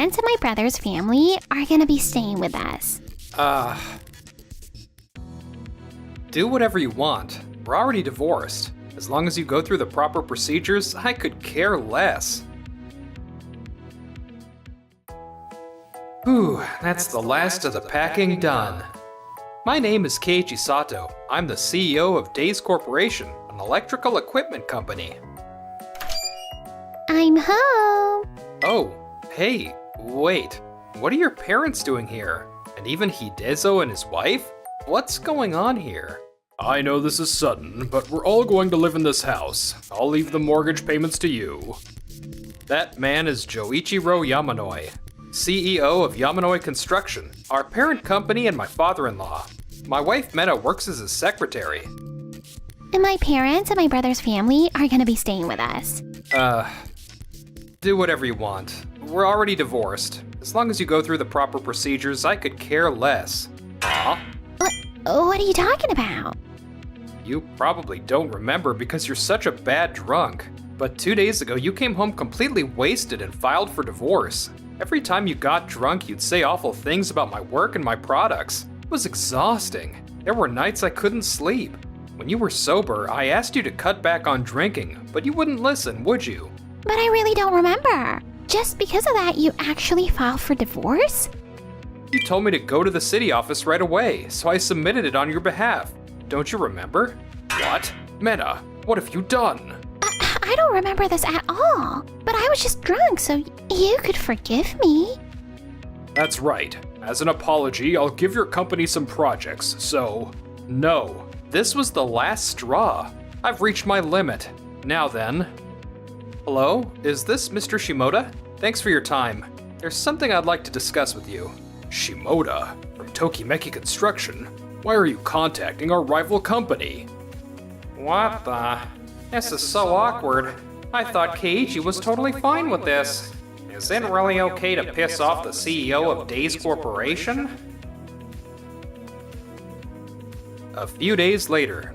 parents and my brother's family are gonna be staying with us. Do whatever you want. We're already divorced. As long as you go through the proper procedures, I could care less. Whew, that's the last of the packing done. My name is Keiichi Sato. I'm the CEO of Days Corporation, an electrical equipment company. I'm home. Oh, hey, wait. What are your parents doing here? And even Hidezo and his wife? What's going on here? I know this is sudden, but we're all going to live in this house. I'll leave the mortgage payments to you. That man is Joichiro Yamanoi, CEO of Yamanoi Construction, our parent company and my father-in-law. My wife Meta works as his secretary. And my parents and my brother's family are gonna be staying with us. Do whatever you want. We're already divorced. As long as you go through the proper procedures, I could care less. Huh? What are you talking about? You probably don't remember because you're such a bad drunk. But 2 days ago, you came home completely wasted and filed for divorce. Every time you got drunk, you'd say awful things about my work and my products. It was exhausting. There were nights I couldn't sleep. When you were sober, I asked you to cut back on drinking, but you wouldn't listen, would you? But I really don't remember. Just because of that, you actually filed for divorce? You told me to go to the city office right away, so I submitted it on your behalf. Don't you remember? What? Meta, what have you done? I don't remember this at all. But I was just drunk, so you could forgive me. That's right. As an apology, I'll give your company some projects, so... No, this was the last straw. I've reached my limit. Now then... Hello, is this Mr. Shimoda? Thanks for your time. There's something I'd like to discuss with you. Shimoda? From Tokimeki Construction? Why are you contacting our rival company? What the? This is so awkward. I thought Keiichi was totally fine with this. Is it really okay to piss off the CEO of Days Corporation? A few days later.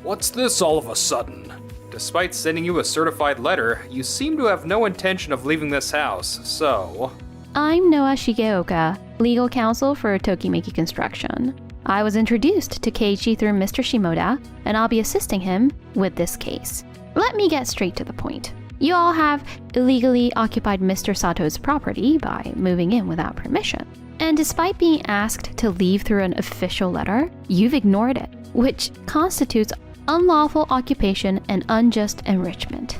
What's this all of a sudden? Despite sending you a certified letter, you seem to have no intention of leaving this house, so... I'm Noa Shigeoka, legal counsel for Tokimeki Construction. I was introduced to Keiichi through Mr. Shimoda, and I'll be assisting him with this case. Let me get straight to the point. You all have illegally occupied Mr. Sato's property by moving in without permission. And despite being asked to leave through an official letter, you've ignored it, which constitutes unlawful occupation and unjust enrichment.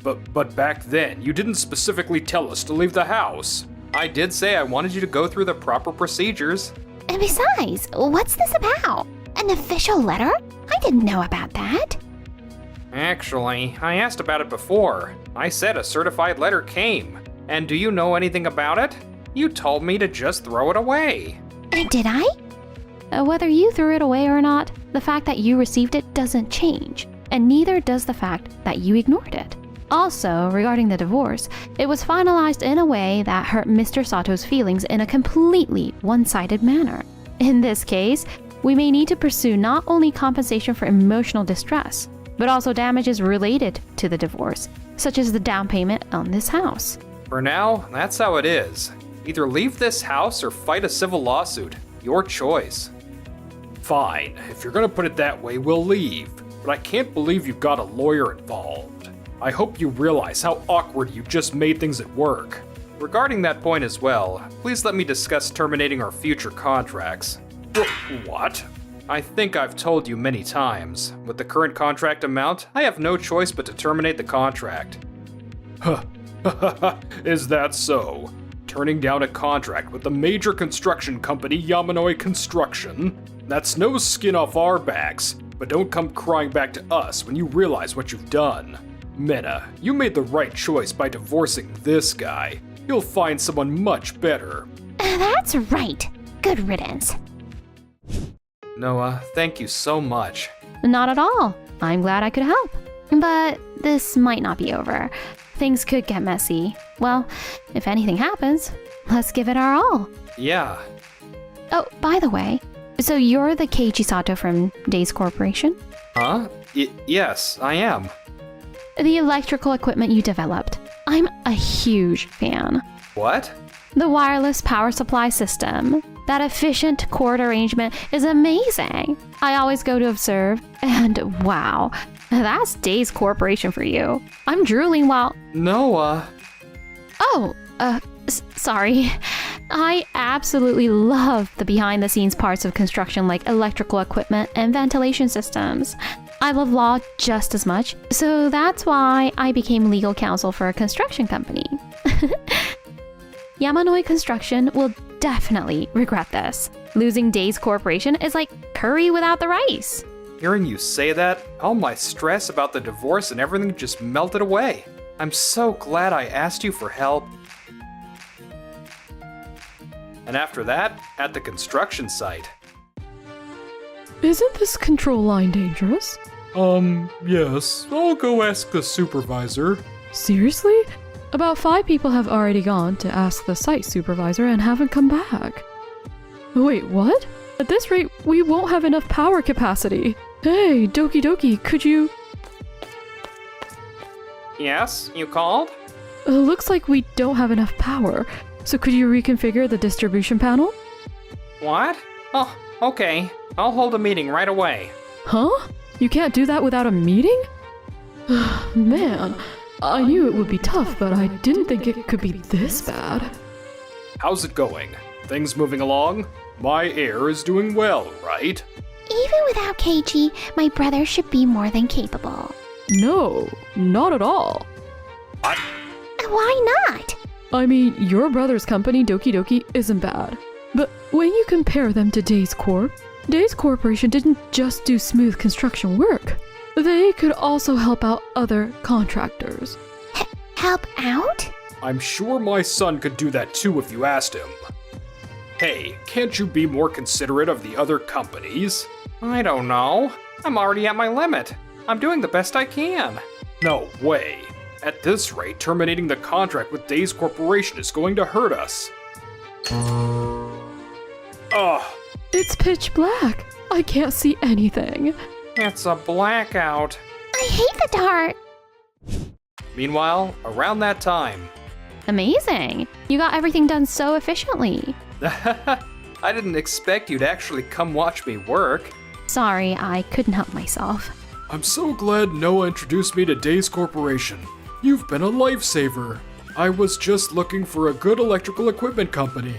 But back then, you didn't specifically tell us to leave the house. I did say I wanted you to go through the proper procedures. And besides, what's this about? An official letter? I didn't know about that. Actually, I asked about it before. I said a certified letter came. And do you know anything about it? You told me to just throw it away. Did I? Whether you threw it away or not, the fact that you received it doesn't change, and neither does the fact that you ignored it. Also, regarding the divorce, it was finalized in a way that hurt Mr. Sato's feelings in a completely one-sided manner. In this case, we may need to pursue not only compensation for emotional distress, but also damages related to the divorce, such as the down payment on this house. For now, that's how it is. Either leave this house or fight a civil lawsuit. Your choice. Fine, if you're gonna put it that way, we'll leave. But I can't believe you've got a lawyer involved. I hope you realize how awkward you just made things at work. Regarding that point as well, please let me discuss terminating our future contracts. What? I think I've told you many times. With the current contract amount, I have no choice but to terminate the contract. Huh. Is that so? Turning down a contract with the major construction company Yamanoi Construction? That's no skin off our backs, but don't come crying back to us when you realize what you've done. Meta, you made the right choice by divorcing this guy. You'll find someone much better. That's right. Good riddance. Noah, thank you so much. Not at all. I'm glad I could help. But this might not be over. Things could get messy. Well, if anything happens, let's give it our all. Yeah. Oh, by the way, so you're the Keiichi Sato from Days Corporation? Huh? Yes, I am. The electrical equipment you developed. I'm a huge fan. What? The wireless power supply system. That efficient cord arrangement is amazing. I always go to observe, and wow, that's Days Corporation for you. I'm drooling while... Noah. Oh, sorry. I absolutely love the behind-the-scenes parts of construction like electrical equipment and ventilation systems. I love law just as much, so that's why I became legal counsel for a construction company. Yamanoi Construction will definitely regret this. Losing Days Corporation is like curry without the rice. Hearing you say that, all my stress about the divorce and everything just melted away. I'm so glad I asked you for help. And after that, at the construction site. Isn't this control line dangerous? Yes. I'll go ask the supervisor. Seriously? About 5 people have already gone to ask the site supervisor and haven't come back. Wait, what? At this rate, we won't have enough power capacity. Hey, Doki Doki, could you... Yes, you called? Looks like we don't have enough power. So could you reconfigure the distribution panel? What? Oh, okay. I'll hold a meeting right away. Huh? You can't do that without a meeting? Man, I knew it would be tough, but I didn't think it could be this bad. How's it going? Things moving along? My heir is doing well, right? Even without Keiichi, my brother should be more than capable. No, not at all. What? Why not? I mean, your brother's company, Doki Doki, isn't bad. But when you compare them to Days Corp, Days Corporation didn't just do smooth construction work. They could also help out other contractors. Help out? I'm sure my son could do that too if you asked him. Hey, can't you be more considerate of the other companies? I don't know. I'm already at my limit. I'm doing the best I can. No way. At this rate, terminating the contract with Days Corporation is going to hurt us. Ugh. It's pitch black. I can't see anything. It's a blackout. I hate the dark. Meanwhile, around that time... Amazing. You got everything done so efficiently. I didn't expect you'd actually come watch me work. Sorry, I couldn't help myself. I'm so glad Noah introduced me to Days Corporation. You've been a lifesaver. I was just looking for a good electrical equipment company.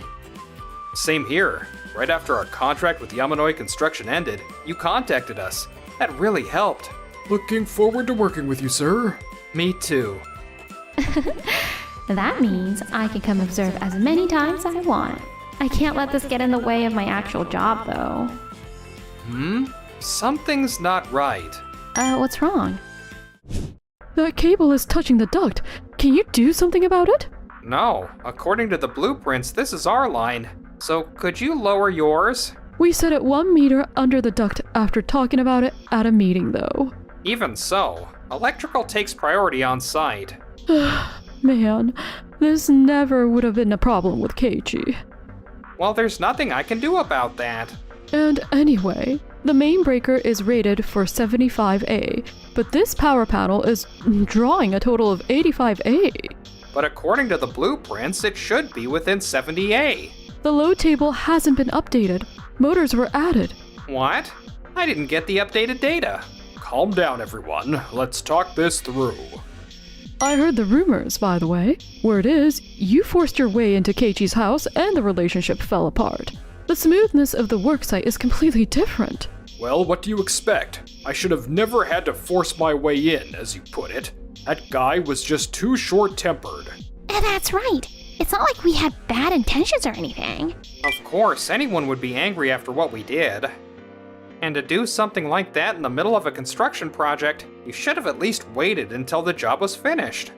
Same here. Right after our contract with Yamanoi Construction ended, you contacted us. That really helped. Looking forward to working with you, sir. Me too. That means I can come observe as many times as I want. I can't let this get in the way of my actual job, though. Something's not right. What's wrong? That cable is touching the duct. Can you do something about it? No, according to the blueprints, this is our line. So could you lower yours? We set it 1 meter under the duct after talking about it at a meeting, though. Even so, electrical takes priority on site. Man, this never would have been a problem with Keiichi. Well, there's nothing I can do about that. And anyway, the main breaker is rated for 75A, but this power panel is drawing a total of 85A. But according to the blueprints, it should be within 70A. The load table hasn't been updated. Motors were added. What? I didn't get the updated data. Calm down, everyone. Let's talk this through. I heard the rumors, by the way. Word is, you forced your way into Keiichi's house and the relationship fell apart. The smoothness of the worksite is completely different. Well, what do you expect? I should have never had to force my way in, as you put it. That guy was just too short-tempered. That's right. It's not like we had bad intentions or anything. Of course, anyone would be angry after what we did. And to do something like that in the middle of a construction project, you should have at least waited until the job was finished.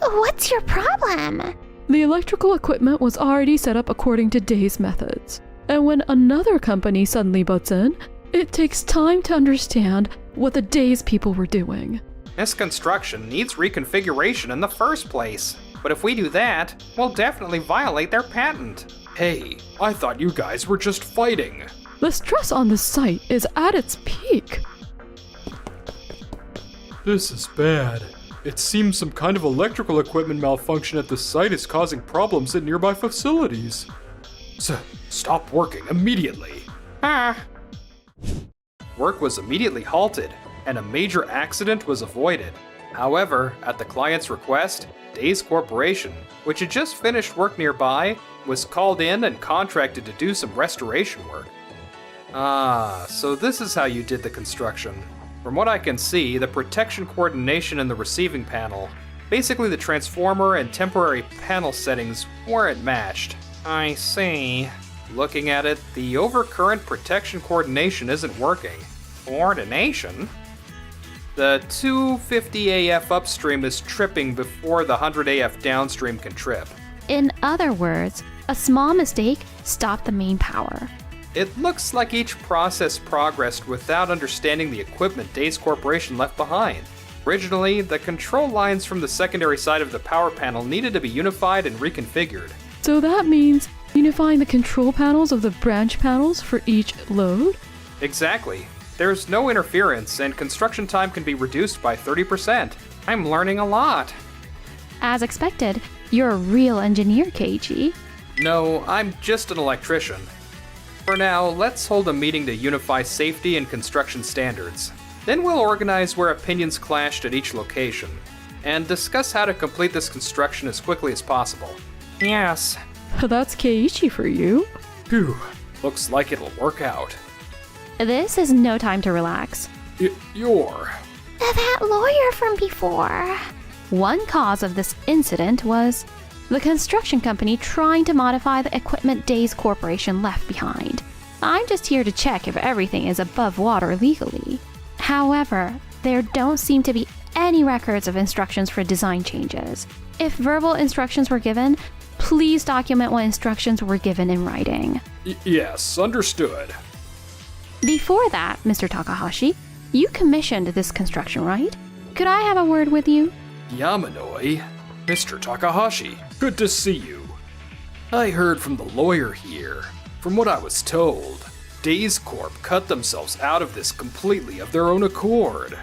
What's your problem? The electrical equipment was already set up according to Day's methods. And when another company suddenly butts in, it takes time to understand what the Day's people were doing. This construction needs reconfiguration in the first place. But if we do that, we'll definitely violate their patent. Hey, I thought you guys were just fighting. The stress on this site is at its peak. This is bad. It seems some kind of electrical equipment malfunction at the site is causing problems at nearby facilities. Stop working immediately. Work was immediately halted, and a major accident was avoided. However, at the client's request, Days Corporation, which had just finished work nearby, was called in and contracted to do some restoration work. So this is how you did the construction. From what I can see, the protection coordination in the receiving panel, basically the transformer and temporary panel settings, weren't matched. I see. Looking at it, the overcurrent protection coordination isn't working. Coordination? The 250 AF upstream is tripping before the 100 AF downstream can trip. In other words, a small mistake stopped the main power. It looks like each process progressed without understanding the equipment Days Corporation left behind. Originally, the control lines from the secondary side of the power panel needed to be unified and reconfigured. So that means unifying the control panels of the branch panels for each load? Exactly. There's no interference, and construction time can be reduced by 30%. I'm learning a lot. As expected, you're a real engineer, Keiichi. No, I'm just an electrician. For now, let's hold a meeting to unify safety and construction standards. Then we'll organize where opinions clashed at each location, and discuss how to complete this construction as quickly as possible. Yes. That's Keiichi for you. Phew. Looks like it'll work out. This is no time to relax. You're... That lawyer from before. One cause of this incident was the construction company trying to modify the equipment Days Corporation left behind. I'm just here to check if everything is above water legally. However, there don't seem to be any records of instructions for design changes. If verbal instructions were given, please document what instructions were given in writing. Yes, understood. Before that, Mr. Takahashi, you commissioned this construction, right? Could I have a word with you? Yamanoi? Mr. Takahashi, good to see you. I heard from the lawyer here. From what I was told, Days Corp cut themselves out of this completely of their own accord.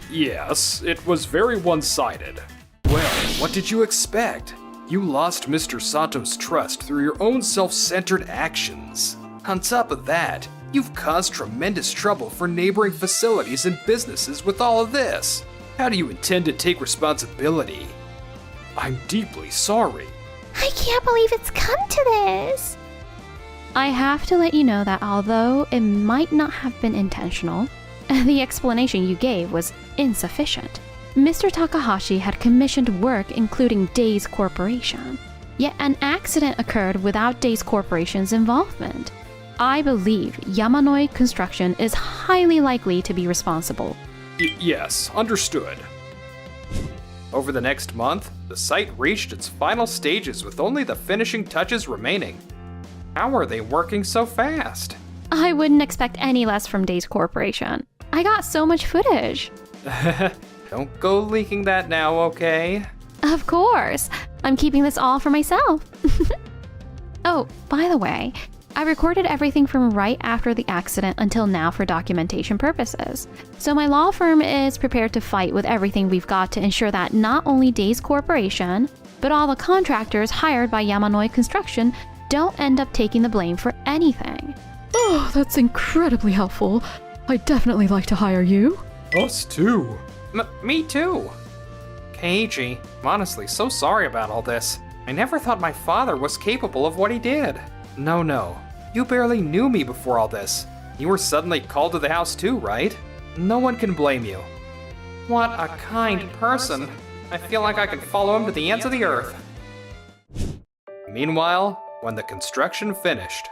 Yes, it was very one-sided. Well, what did you expect? You lost Mr. Sato's trust through your own self-centered actions. On top of that, you've caused tremendous trouble for neighboring facilities and businesses with all of this. How do you intend to take responsibility? I'm deeply sorry. I can't believe it's come to this. I have to let you know that although it might not have been intentional, the explanation you gave was insufficient. Mr. Takahashi had commissioned work including Days Corporation, yet an accident occurred without Days Corporation's involvement. I believe Yamanoi Construction is highly likely to be responsible. Yes, understood. Over the next month, the site reached its final stages with only the finishing touches remaining. How are they working so fast? I wouldn't expect any less from Days Corporation. I got so much footage. Don't go leaking that now, okay? Of course. I'm keeping this all for myself. Oh, by the way, I recorded everything from right after the accident until now for documentation purposes. So my law firm is prepared to fight with everything we've got to ensure that not only Days Corporation, but all the contractors hired by Yamanoi Construction don't end up taking the blame for anything. Oh, that's incredibly helpful. I'd definitely like to hire you. Us too. Me too. Keiichi, I'm honestly so sorry about all this. I never thought my father was capable of what he did. No. You barely knew me before all this. You were suddenly called to the house too, right? No one can blame you. What a kind person. I feel like I could follow him to the ends of the earth. Meanwhile, when the construction finished.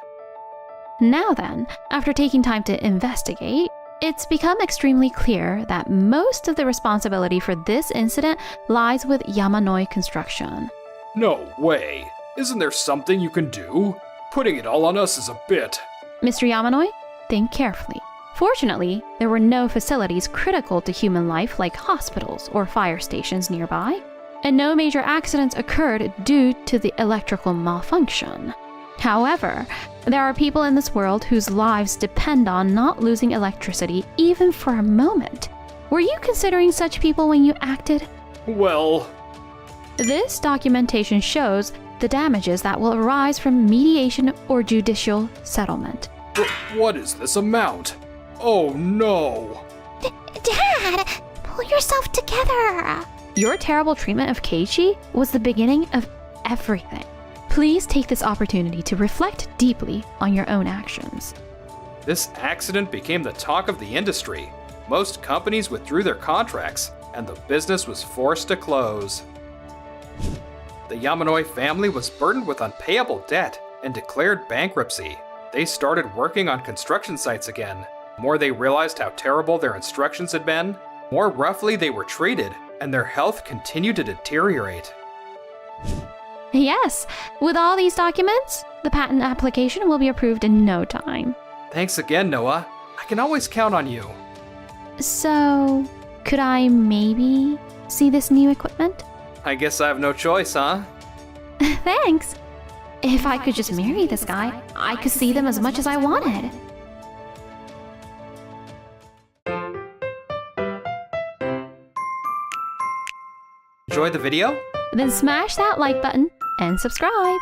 Now then, after taking time to investigate, it's become extremely clear that most of the responsibility for this incident lies with Yamanoi Construction. No way. Isn't there something you can do? Putting it all on us is a bit. Mr. Yamanoi, think carefully. Fortunately, there were no facilities critical to human life like hospitals or fire stations nearby, and no major accidents occurred due to the electrical malfunction. However, there are people in this world whose lives depend on not losing electricity even for a moment. Were you considering such people when you acted? Well, This documentation shows the damages that will arise from mediation or judicial settlement. What is this amount? Oh no! Dad, pull yourself together. Your terrible treatment of Keiichi was the beginning of everything. Please take this opportunity to reflect deeply on your own actions. this accident became the talk of the industry. Most companies withdrew their contracts, and the business was forced to close. The Yamanoi family was burdened with unpayable debt and declared bankruptcy. They started working on construction sites again. The more they realized how terrible their instructions had been, more roughly they were treated, and their health continued to deteriorate. Yes, with all these documents, the patent application will be approved in no time. Thanks again, Noah. I can always count on you. So, could I maybe see this new equipment? I guess I have no choice, huh? Thanks. If I could just marry this guy, I could see them as much as I wanted. Enjoy the video? Then smash that like button and subscribe.